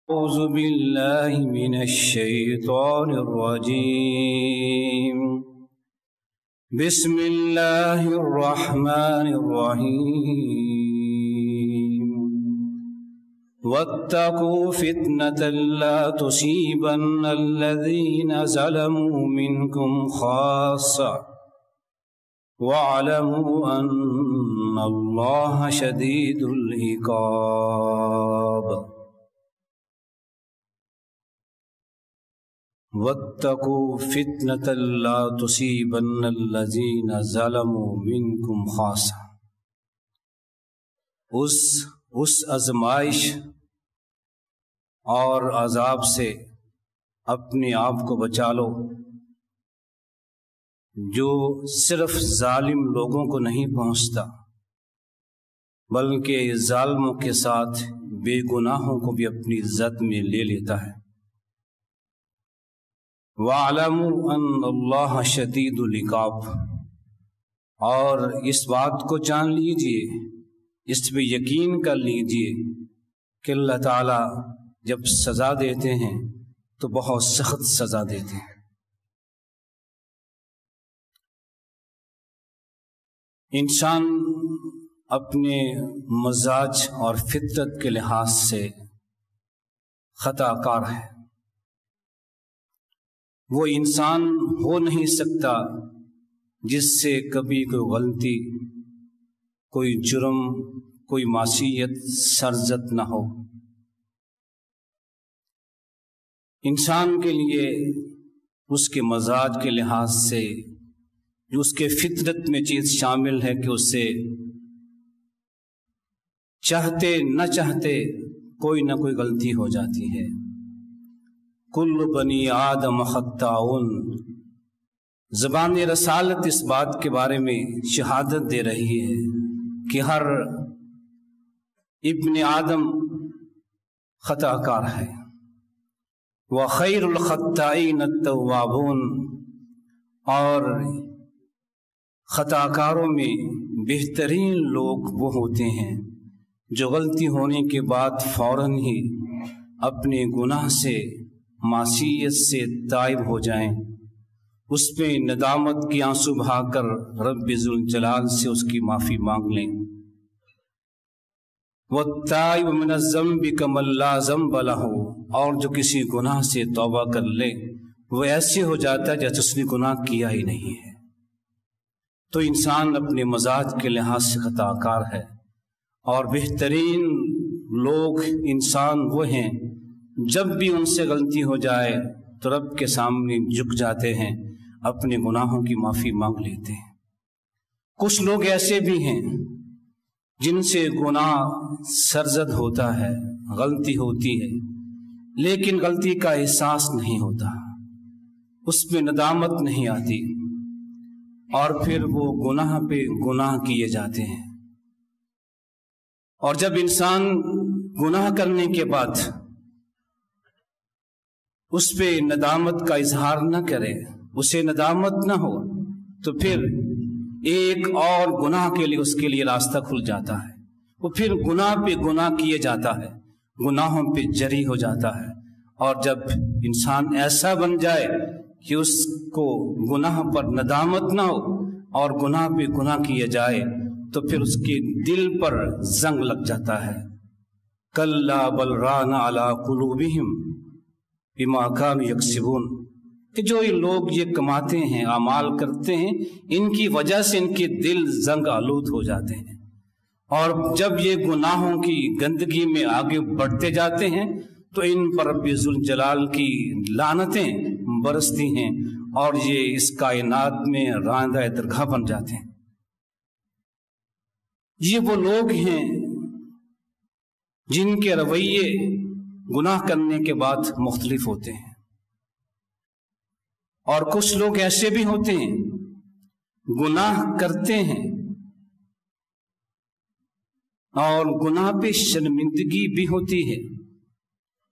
أعوذ بالله من الشيطان الرجيم. بسم الله الرحمن الرحيم. واتقوا فتنة لا تصيبن الذين ظلموا منكم خاصة واعلموا أن الله شديد العقاب. واتقوا فتنة لا تصيبن الذين ظلموا منكم خاصة. اس آزمائش اور عذاب سے اپنے آپ کو بچا لو جو صرف ظالم لوگوں کو نہیں پہنچتا بلکہ ظالموں کے ساتھ بے گناہوں کو بھی اپنی زد میں لے لیتا ہے. وَاعْلَمُوا أَنَّ اللَّهَ شَدِيدُ الْعِقَابِ، اور اس بات کو جان لیجئے، اس پہ یقین کر لیجئے کہ اللہ تعالیٰ جب سزا دیتے ہیں تو بہت سخت سزا دیتے ہیں. انسان اپنے مزاج اور فطرت کے لحاظ سے خطا کار ہے. وہ انسان ہو نہیں سکتا جس سے کبھی کوئی غلطی، کوئی جرم، کوئی معصیت سرزد نہ ہو. انسان کے لیے اس کے مزاج کے لحاظ سے جو اس کے فطرت میں چیز شامل ہے کہ اسے چاہتے نہ چاہتے کوئی نہ کوئی غلطی ہو جاتی ہے. کل بنی آدم خطاؤن، زبان رسالت اس بات کے بارے میں شہادت دے رہی ہے کہ ہر ابن آدم خطا کار ہے. وخیر الخطائین التوابون، اور خطا کاروں میں بہترین لوگ وہ ہوتے ہیں جو غلطی ہونے کے بعد فوراً ہی اپنے گناہ سے، معصیت سے تائب ہو جائیں، اس پہ ندامت کی آنسو بہا کر رب ذوالجلال سے اس کی معافی مانگ لیں. وَالتَّائِبُ مِنَ الذَّنبِ كَمَن لَّا ذَنبَ لَهُ، اور جو کسی گناہ سے توبہ کر لے وہ ایسے ہو جاتا ہے جیسے اس نے گناہ کیا ہی نہیں ہے. تو انسان اپنے مزاج کے لحاظ سے خطا کار ہے، اور بہترین لوگ انسان وہ ہیں جب بھی ان سے غلطی ہو جائے تو رب کے سامنے جھک جاتے ہیں، اپنے گناہوں کی معافی مانگ لیتے ہیں. کچھ لوگ ایسے بھی ہیں جن سے گناہ سرزد ہوتا ہے، غلطی ہوتی ہے، لیکن غلطی کا احساس نہیں ہوتا، اس پہ ندامت نہیں آتی، اور پھر وہ گناہ پہ گناہ کیے جاتے ہیں. اور جب انسان گناہ کرنے کے بعد اس پہ ندامت کا اظہار نہ کرے، اسے ندامت نہ ہو، تو پھر ایک اور گناہ کے لیے اس کے لیے راستہ کھل جاتا ہے. وہ پھر گناہ پہ گناہ کیے جاتا ہے، گناہوں پہ جری ہو جاتا ہے. اور جب انسان ایسا بن جائے کہ اس کو گناہ پر ندامت نہ ہو اور گناہ پہ گناہ کیے جائے تو پھر اس کے دل پر زنگ لگ جاتا ہے. کلا بل ران علی قلوبہم بما کانوا یکسبون، کہ جو یہ لوگ یہ کماتے ہیں، اعمال کرتے ہیں، ان کی وجہ سے ان کے دل زنگ آلود ہو جاتے ہیں، اور جب یہ گناہوں کی گندگی میں آگے بڑھتے جاتے ہیں تو ان پر رب ذوالجلال کی لعنتیں برستی ہیں اور یہ اس کائنات میں راندہ درگاہ بن جاتے ہیں. یہ وہ لوگ ہیں جن کے رویے گناہ کرنے کے بعد مختلف ہوتے ہیں. اور کچھ لوگ ایسے بھی ہوتے ہیں گناہ کرتے ہیں اور گناہ پہ شرمندگی بھی ہوتی ہے،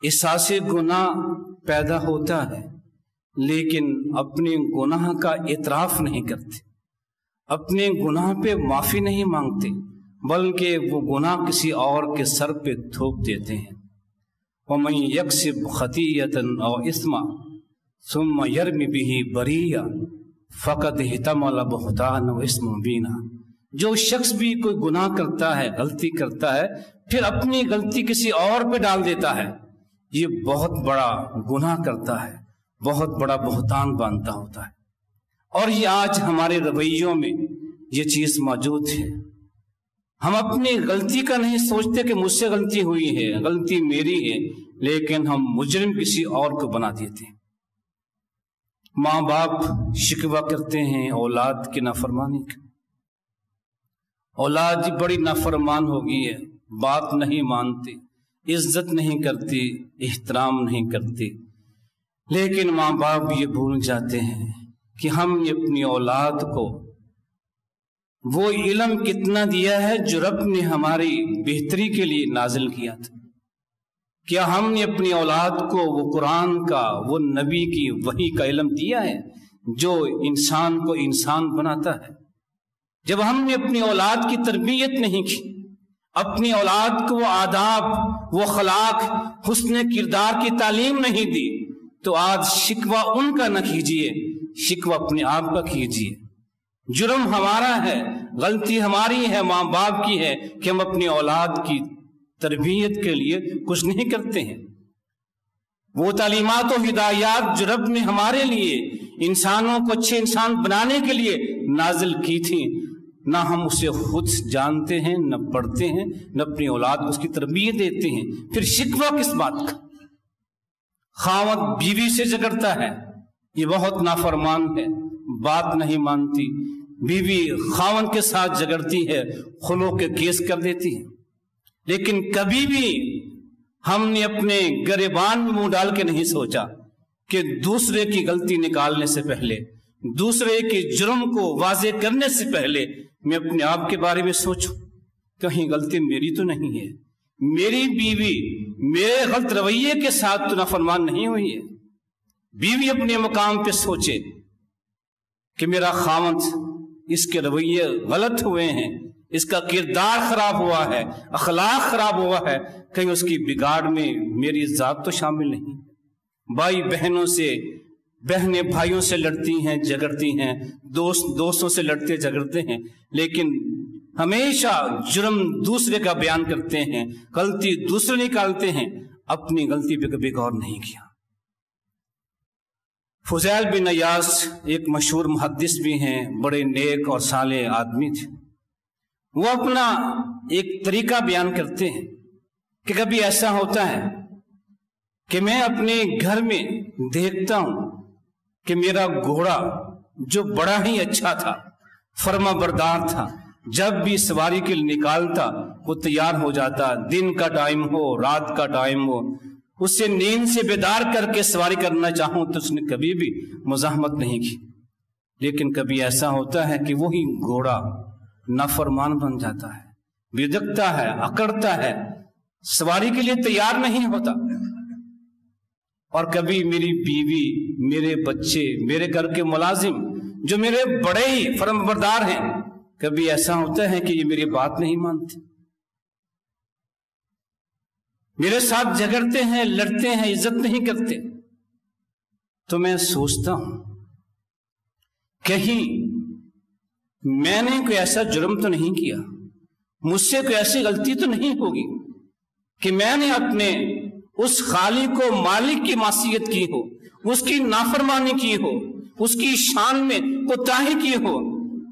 احساس گناہ پیدا ہوتا ہے، لیکن اپنے گناہ کا اعتراف نہیں کرتے، اپنے گناہ پہ معافی نہیں مانگتے، بلکہ وہ گناہ کسی اور کے سر پہ تھوپ دیتے ہیں. वमन यक्सिब खतीयतन औ इस्मा सुम्मा यर्मि बिही बरिया फ़क़द इहतमल बुहतान व इस्म मुबीना। जो शख्स भी कोई गुनाह करता है, गलती करता है, फिर अपनी गलती किसी और पे डाल देता है, ये बहुत बड़ा गुनाह करता है, बहुत बड़ा बुहतान बांधता होता है। और ये आज हमारे रवैयों में ये चीज़ मौजूद है। हम अपनी गलती का नहीं सोचते कि मुझसे गलती हुई है, गलती मेरी है, लेकिन हम मुजरिम किसी और को बना देते हैं। माँ बाप शिकवा करते हैं औलाद की नाफरमानी का। औलाद बड़ी नाफरमान हो गई है, बात नहीं मानती, इज्जत नहीं करती, एहतराम नहीं करती। लेकिन माँ बाप ये भूल जाते हैं कि हमने अपनी औलाद को वो इल्म कितना दिया है जो रब ने हमारी बेहतरी के लिए नाजिल किया था। क्या हमने अपनी औलाद को वो कुरान का, वो नबी की वही का इल्म दिया है जो इंसान को इंसान बनाता है? जब हमने अपनी औलाद की तरबियत नहीं की, अपनी औलाद को वो आदाब, वो खलाक, हुस्न किरदार की तालीम नहीं दी, तो आज शिकवा उनका न कीजिए, शिकवा अपने आप का कीजिए। जुर्म हमारा है, गलती हमारी है, माँ बाप की है कि हम अपनी औलाद की तरबियत के लिए कुछ नहीं करते हैं। वो तालीमात और हिदायत जो रब ने हमारे लिए इंसानों को अच्छे इंसान बनाने के लिए नाजिल की थी, ना हम उसे खुद जानते हैं, न पढ़ते हैं, न अपनी औलाद को उसकी तरबियत देते हैं। फिर शिकवा किस बात का? खावत बीवी से झगड़ता है, ये बहुत नाफरमान है, बात नहीं मानती। बीवी खावन के साथ झगड़ती है, खुलो के केस कर देती है। लेकिन कभी भी हमने अपने गरेबान में मुंह डाल के नहीं सोचा कि दूसरे की गलती निकालने से पहले, दूसरे के जुर्म को वाजे करने से पहले मैं अपने आप के बारे में सोचूं, कहीं गलती मेरी तो नहीं है, मेरी बीवी मेरे गलत रवैये के साथ तो नाफरमान नहीं हुई है। बीवी अपने मकाम पे सोचे कि मेरा खामद, इसके रवैये गलत हुए हैं, इसका किरदार खराब हुआ है, अखलाक खराब हुआ है, कहीं उसकी बिगाड़ में मेरी जात तो शामिल नहीं। भाई बहनों से, बहनें भाइयों से लड़ती हैं, झगड़ती हैं, दोस्त दोस्तों से लड़ते झगड़ते हैं, लेकिन हमेशा जुर्म दूसरे का बयान करते हैं, गलती दूसरे निकालते हैं, अपनी गलती पे कभी गौर नहीं किया। फुज़ैल बिन अयास एक मशहूर मुहद्दिस भी हैं, बड़े नेक और साले आदमी थे। वो अपना एक तरीका बयान करते हैं कि कभी ऐसा होता है कि मैं अपने घर में देखता हूं कि मेरा घोड़ा जो बड़ा ही अच्छा था, फर्मा बरदार था, जब भी सवारी के लिए निकालता वो तैयार हो जाता, दिन का टाइम हो, रात का टाइम हो, उससे नींद से बेदार करके सवारी करना चाहूं तो उसने कभी भी मुज़ाहमत नहीं की। लेकिन कभी ऐसा होता है कि वही घोड़ा नाफरमान बन जाता है, बिदकता है, अकड़ता है, सवारी के लिए तैयार नहीं होता। और कभी मेरी बीवी, मेरे बच्चे, मेरे घर के मुलाजिम जो मेरे बड़े ही फर्मबरदार हैं, कभी ऐसा होता है कि ये मेरी बात नहीं मानते, मेरे साथ झगड़ते हैं, लड़ते हैं, इज्जत नहीं करते। तो मैं सोचता हूं कहीं मैंने कोई ऐसा जुर्म तो नहीं किया, मुझसे कोई ऐसी गलती तो नहीं होगी कि मैंने अपने उस खालिक को मालिक की मासियत की हो, उसकी नाफरमानी की हो, उसकी शान में कोताही की हो,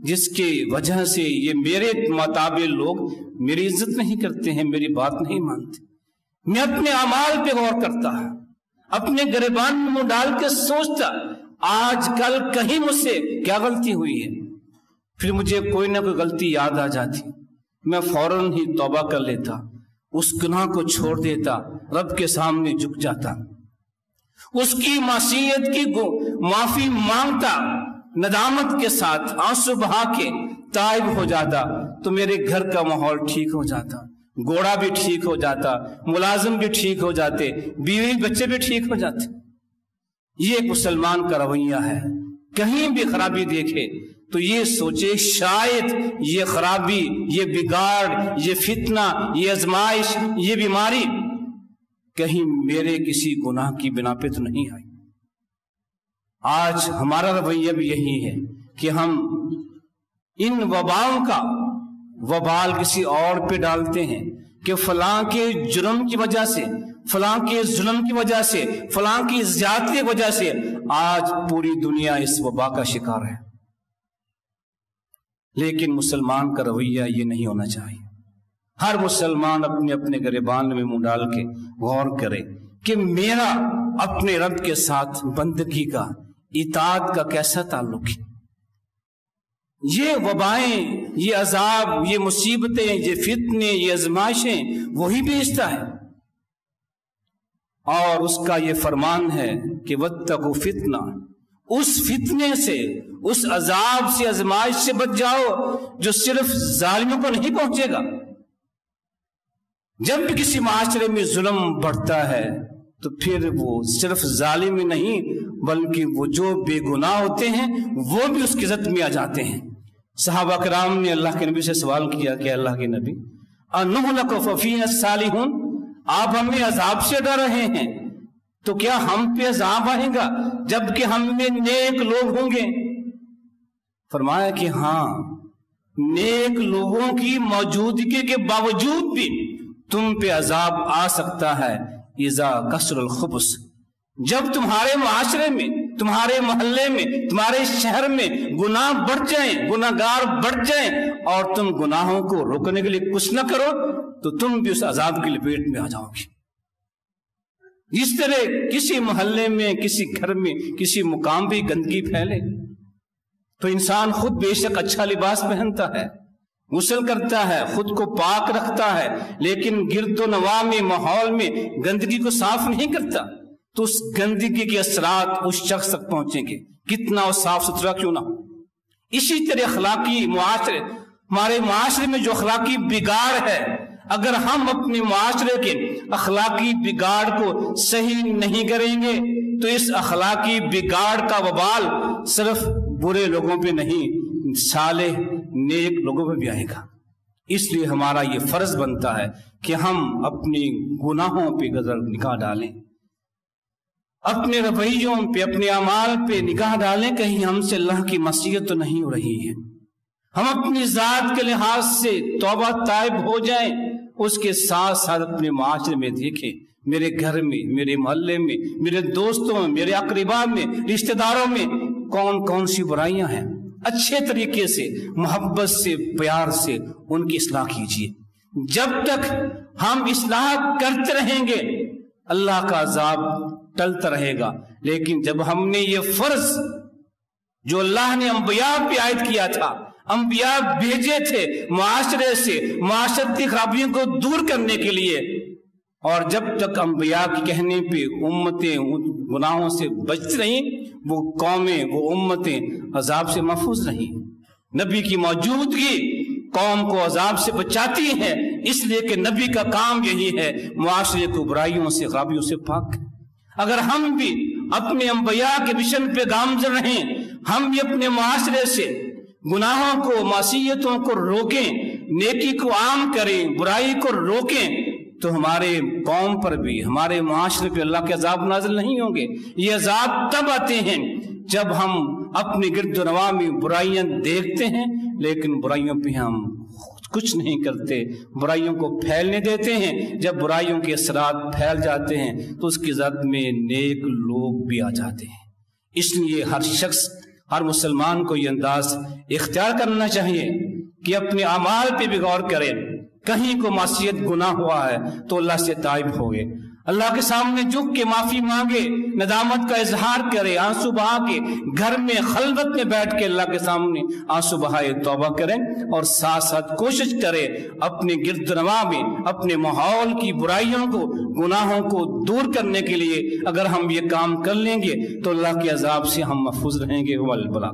जिसके वजह से ये मेरे मुताबिक लोग मेरी इज्जत नहीं करते हैं, मेरी बात नहीं मानते। मैं अपने अमाल पे गौर करता, अपने गिरबान में मुंह डाल के सोचता, आज कल कहीं मुझसे क्या गलती हुई है। फिर मुझे कोई ना कोई गलती याद आ जाती, मैं फौरन ही तौबा कर लेता, उस गुनाह को छोड़ देता, रब के सामने झुक जाता, उसकी मासियत की माफी मांगता, नदामत के साथ आंसू बहा के ताइब हो जाता, तो मेरे घर का माहौल ठीक हो जाता, घोड़ा भी ठीक हो जाता, मुलाजिम भी ठीक हो जाते, बीवी बच्चे भी ठीक हो जाते। ये एक मुसलमान का रवैया है। कहीं भी खराबी देखे तो ये सोचे शायद ये खराबी, ये बिगाड़, ये फितना, ये आजमाइश, ये बीमारी कहीं मेरे किसी गुनाह की बिना पे तो नहीं आई। आज हमारा रवैया भी यही है कि हम इन वबाओं का वबाल किसी और पे डालते हैं कि फलां के जुर्म की वजह से, फलां के जुल्म की वजह से, फलां की ज्यादती की वजह से आज पूरी दुनिया इस वबा का शिकार है। लेकिन मुसलमान का रवैया ये नहीं होना चाहिए। हर मुसलमान अपने अपने गिरबान में मुंह डाल के गौर करे कि मेरा अपने रब के साथ बंदगी का, इताअत का कैसा ताल्लुक है। ये वबाएं, ये अजाब, ये मुसीबतें, ये फितने, ये आजमाइशें वही भेजता है और उसका ये फरमान है कि वत्तकू फितना, उस फितने से, उस अजाब से, आजमाइश से बच जाओ जो सिर्फ जालिमों को नहीं पहुंचेगा। जब भी किसी माशरे में जुल्म बढ़ता है तो फिर वो सिर्फ जालिम ही नहीं बल्कि वो जो बेगुनाह होते हैं वो भी उसकी इज्जत में आ जाते हैं। सहाबा कराम ने अल्लाह के नबी से सवाल किया कि अल्लाह के नबी, अनुहलकु फफीना सालिहून, आप हमें अजाब से डर रहे हैं तो क्या हम पे अजाब आएगा जबकि हम में नेक लोग होंगे? फरमाया कि हाँ, नेक लोगों की मौजूदगी के बावजूद भी तुम पे अजाब आ सकता है। इज़ा कसरुल खुब्स, जब तुम्हारे माशरे में, तुम्हारे मोहल्ले में, तुम्हारे शहर में गुनाह बढ़ जाएं, गुनाहगार बढ़ जाएं और तुम गुनाहों को रोकने के लिए कुछ न करो तो तुम भी उस अजाब की लपेट में आ जाओगे। इस तरह किसी मोहल्ले में, किसी घर में, किसी मुकाम पे गंदगी फैले तो इंसान खुद बेशक अच्छा लिबास पहनता है, गुस्ल करता है, खुद को पाक रखता है, लेकिन गिरदो नवा में, माहौल में गंदगी को साफ नहीं करता तो उस गंदगी के असरात उस शख्स तक पहुंचेंगे, कितना वो साफ सुथरा क्यों ना हो। इसी तरह अखलाकी मुआशरे, हमारे मुआशरे में जो अखलाकी बिगाड़ है, अगर हम अपने मुआशरे के अखलाकी बिगाड़ को सही नहीं करेंगे तो इस अखलाकी बिगाड़ का वबाल सिर्फ बुरे लोगों पे नहीं, सालेह नेक लोगों पे भी आएगा। इसलिए हमारा ये फर्ज बनता है कि हम अपने गुनाहों पे नजर निगाह डालें, अपने रवैयों पे, अपने अमाल पे निगाह डालें, कहीं हमसे अल्लाह की मसीयत तो नहीं हो रही है। हम अपनी जात के लिहाज से तौबा ताइब हो जाएं, उसके साथ साथ अपने माशरे में देखें, मेरे घर में, मेरे मोहल्ले में, मेरे दोस्तों में, मेरे अकरीबा में, रिश्तेदारों में कौन कौन सी बुराइयां हैं। अच्छे तरीके से, मोहब्बत से, प्यार से उनकी इस्लाह कीजिए। जब तक हम इस्लाह करते रहेंगे अल्लाह का अजाब टलता रहेगा। लेकिन जब हमने ये फर्ज जो अल्लाह ने अंबिया पे आयद किया था, अंबिया भेजे थे मुआशरे से मुआशरती खराबियों को दूर करने के लिए, और जब तक अंबिया के कहने पे उम्मतें गुनाहों से बचती रहीं, वो कौमें, वो उम्मतें अजाब से महफूज रहीं। नबी की मौजूदगी कौम को अजाब से बचाती है, इसलिए कि नबी का काम यही है मुआशरे को बुराइयों से, खराबियों से पाक। अगर हम भी अपने अंबिया के मिशन पे गामजन रहें, हम भी अपने मुआशरे से गुनाहों को, मासियतों को रोकें, नेकी को आम करें, बुराई को रोकें, तो हमारे कौम पर भी, हमारे मुआशरे पे अल्लाह के अजाब नाज़िल नहीं होंगे। ये अजाब तब आते हैं जब हम अपने गिरदोनवा में बुराइयां देखते हैं लेकिन बुराइयों पे हम कुछ नहीं करते, बुराइयों को फैलने देते हैं। जब बुराइयों के असरात फैल जाते हैं तो उसकी ज़द में नेक लोग भी आ जाते हैं। इसलिए हर शख्स, हर मुसलमान को ये अंदाज इख्तियार करना चाहिए कि अपने अमाल पे भी गौर करें। कहीं को मासियत गुनाह हुआ है तो अल्लाह से ताइब हो गए, अल्लाह के सामने झुक के माफी मांगे, नदामत का इजहार करे, आंसू बहा के घर में खलवत में बैठ के अल्लाह के सामने आंसू बहाए तौबा करें, और साथ साथ कोशिश करें अपने गिरदनवा में अपने माहौल की बुराइयों को, गुनाहों को दूर करने के लिए। अगर हम ये काम कर लेंगे तो अल्लाह के अजाब से हम महफूज रहेंगे। वल बला।